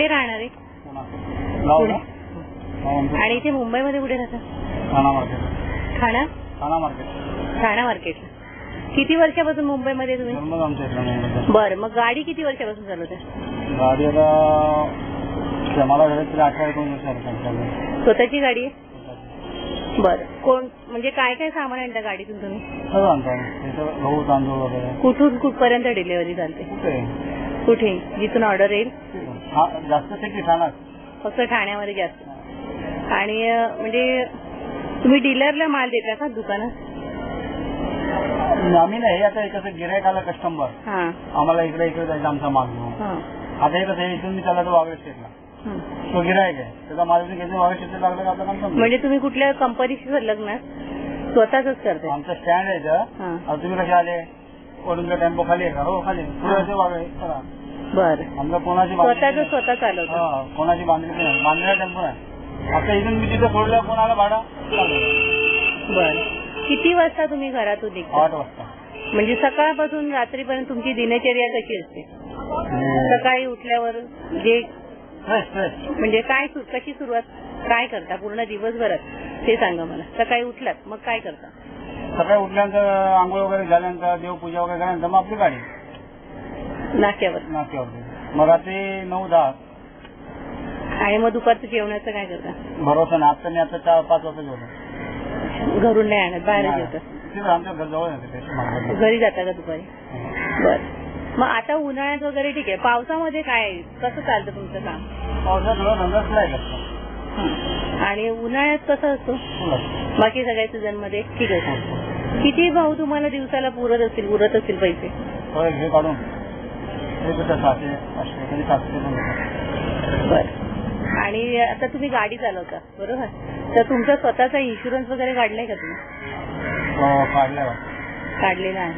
कुठे राहणार आहे? पुणे. आणि इथे मुंबईमध्ये कुठे राहता? ठाणा मार्केट. ठाणा मार्केटला. किती वर्षापासून मुंबईमध्ये तुम्ही? बरं, मग गाडी किती वर्षापासून चालवते? गाडी आता मला 18-19 वर्ष. स्वतःची गाडी आहे? बरं. कोण म्हणजे काय काय सामान आणता गाडीतून तुम्ही? गहू तांदूळ वगैरे. कुठून कुठपर्यंत डिलिव्हरी चालते? कुठे जिथून ऑर्डर येईल? जास्त सिटी ठाणा. फक्त ठाण्यामध्ये जास्त. आणि म्हणजे तुम्ही डीलरला माल देता का दुकानात? आम्ही नाही, आता कसं गिरायक आला कस्टमर आम्हाला इकडे जायचं आमचा माल घेऊन. आता हे कसं इथून मी चालला तो वागळे स्टेटला, तो गिरायक आहे त्याचा माल घेऊन वागळे स्टेटला लागला आपलं काम. म्हणजे तुम्ही कुठल्या कंपनीशी संलग्न स्वतःच करता? आमचा स्टँड आहे इथं. तुम्ही कसे आले? वडूनचा टेम्पो खाली आहे का? हो खाली. पुढे वागळे. बरं. आमचा कोणाची स्वतः चालवतो? कोणाची बांधलेली नाही, बांधलेला टेम्पो नाही. आता इथून मी तिथं सोडलं कोणाला भाडा. बरं. किती वाजता तुम्ही घरातून निघता? 8 वाजता. म्हणजे सकाळपासून रात्रीपर्यंत तुमची दिनचर्या कशी असते? सकाळी उठल्यावर जे म्हणजे काय कशी सुरुवात काय करता पूर्ण दिवसभरात ते सांगा मला. सकाळी उठलात मग काय करता? सकाळी उठल्यानंतर आंघोळ वगैरे झाल्यानंतर देवपूजा वगैरे झाल्यानंतर मग आपली गाडी नाश्त्यावर. मग रात्री 9-10. आणि मग दुपारचं जेवणाचं काय करता? भरोसा नाही. आता मी आता 4-5 वाजता जेवलो. घरून नाही आणत, बाहेर जेवतात? आमच्या घर जवळ घरी जाता का दुपारी? बरं. मग आता उन्हाळ्यात वगैरे ठीक आहे, पावसामध्ये काय कसं चालतं तुमचं काम? पावसात धंदाच नाही करतो. आणि उन्हाळ्यात कसं असतो? बाकी सगळ्या सीझन मध्ये ठीक आहे. किती भाऊ तुम्हाला दिवसाला उरत असतील पैसे? हे काढून 700-500. बरं. आणि आता तुम्ही गाडी चालवता बरोबर, तर तुमचा स्वतःचा इन्शुरन्स वगैरे काढलाय का तुम्ही? काढलेला आहे.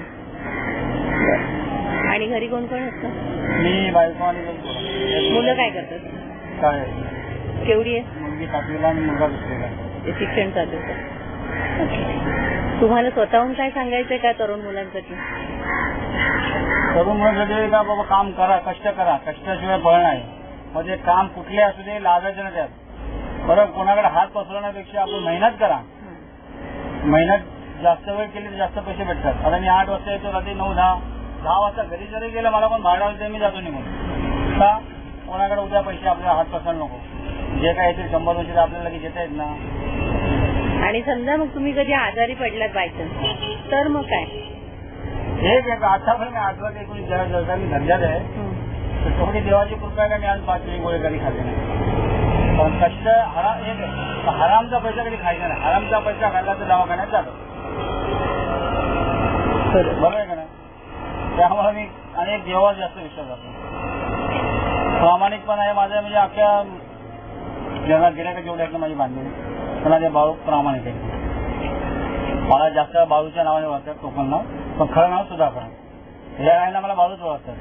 आणि घरी कोण कोण असतं? मी, बायको आणि मुलं काय करतात? केवढी आहे? मुलगी 7वीला आणि मुलगा 2रीला. शिक्षण चालू आहे. तुम्हाला स्वतःहून काय सांगायचंय का तरुण मुलांसाठी? तरुण मुलांसाठी का बाबा काम करा, कष्ट करा, कष्टाशिवाय फळ नाही. म्हणजे काम कुठले असू दे लाजायचं नाही त्यात. बरं, कोणाकडे हात पसरवण्यापेक्षा आपण मेहनत करा. मेहनत जास्त वेळ केली तर जास्त पैसे भेटतात. आता मी 8 वाजता येतो, रात्री 9-10 वाजता घरी जरी गेलं मला पण भाडा होतं मी जातो निघून. का कोणाकडे उद्या पैसे आपल्याला हात पसरायला नको. जे काय येतील 100-200 आपल्याला लगेच येता येत ना. आणि समजा मग तुम्ही कधी आजारी पडलात बायचान्स तर मग काय? हे आतापर्यंत 18-19 जगाने धंद्यात आहे. थोडी देवाची कृपा आहे का मी आज 5 गोळे कधी खाल्ले नाही. पण कष्ट हरामचा पैसा कधी खायचा नाही. हरामचा पैसा खाल्ला तर दवाखान्यात जातो. बरोबर आहे का नाही? त्यामुळे मी अनेक देवावर जास्त विश्वास करतो. प्रामाणिकपणा आहे माझ्या, म्हणजे अख्ख्या जगात गिऱ्हाईक जेवढे आहेत माझी बांधली मला ते बाळू प्रामाणिक आहे. मला जास्त बाळूच्या नावाने ओळखतात, टोपण नाव, पण खरं नाव सुधाकर. या नावाने मला बाळूच ओळखतात.